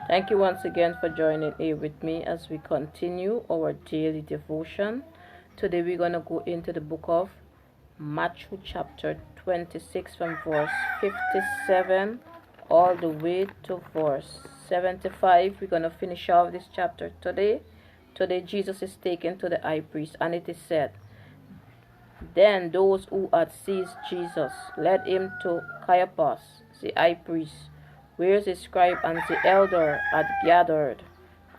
Thank you once again for joining here with me as we continue our daily devotion. Today we're going to go into the book of Matthew chapter 26 from verse 57 all the way to verse 75. We're going to finish off this chapter today. Today Jesus is taken to the high priest, and it is said, Then those who had seized Jesus led him to Caiaphas, the high priest, where the scribe and the elder had gathered,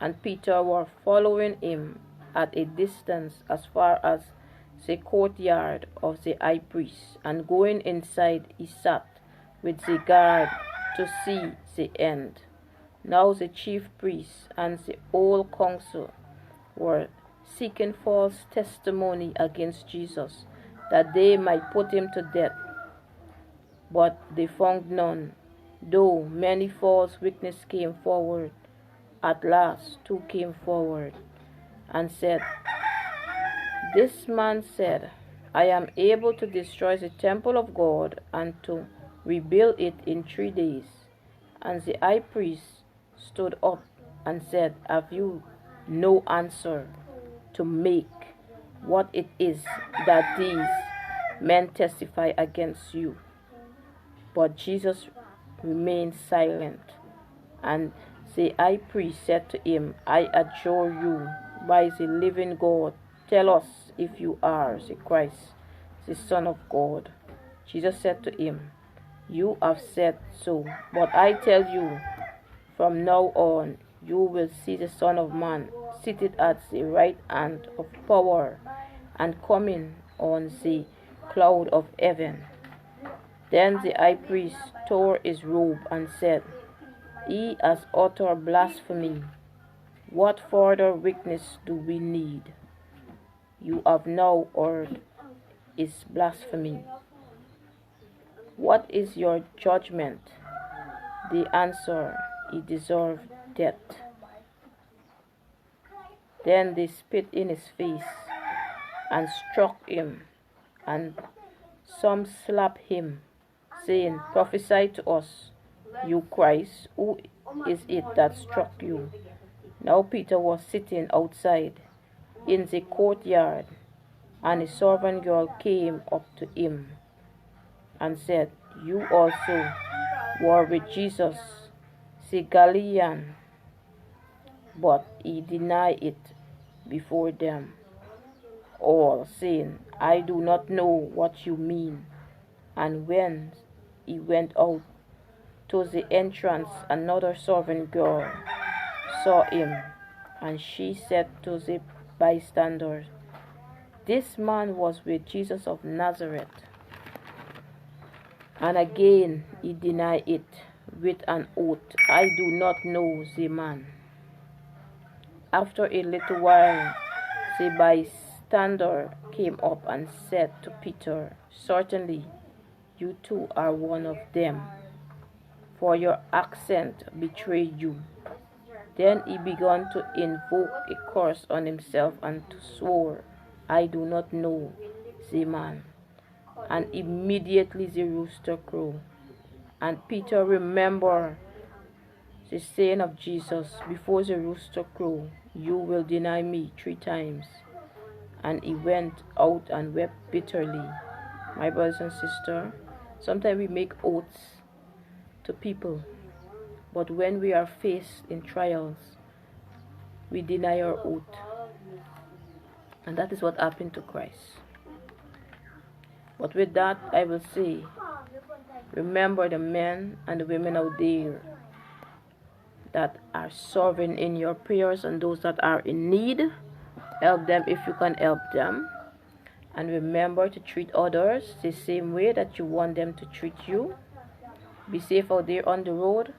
and Peter were following him at a distance as far as the courtyard of the high priest, and going inside he sat with the guard to see the end. Now the chief priests and the whole council were seeking false testimony against Jesus, that they might put him to death. But they found none, though many false witnesses came forward. At last 2 came forward and said, This man said, I am able to destroy the temple of God and to rebuild it in 3 days. And the high priest stood up and said, Have you no answer to make what it is that these men testify against you? But Jesus remained silent. And the high priest said to him, I adjure you by the living God, tell us if you are the Christ, the Son of God. Jesus said to him, You have said so, but I tell you, from now on you will see the Son of Man seated at the right hand of power and coming on the cloud of heaven. Then the high priest tore his robe and said, He has uttered blasphemy. What further witness do we need? You have now heard his blasphemy. What is your judgment? They answered, He deserved death. Then they spit in his face and struck him, and some slapped him, saying, Prophesy to us, you Christ, who is it that struck you? Now Peter was sitting outside in the courtyard, and a servant girl came up to him and said, You also were with Jesus, the Galilean. But he denied it before them all, saying, I do not know what you mean. And when he went out to the entrance, another servant girl saw him, and she said to the bystanders, This man was with Jesus of Nazareth. And again he denied it with an oath, I do not know the man. After a little while, the bystander came up and said to Peter, Certainly you too are one of them, for your accent betrayed you. Then he began to invoke a curse on himself and to swear, I do not know the man. And immediately the rooster crowed. And Peter remembered the saying of Jesus, Before the rooster crowed, you will deny me 3 times. And he went out and wept bitterly. My brothers and sisters, sometimes we make oaths to people, but when we are faced in trials, we deny our oath. And that is what happened to Christ. But with that, I will say, remember the men and the women out there that are serving in your prayers, and those that are in need. Help them if you can help them. And remember to treat others the same way that you want them to treat you. Be safe out there on the road.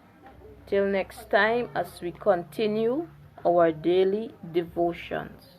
Till next time as we continue our daily devotions.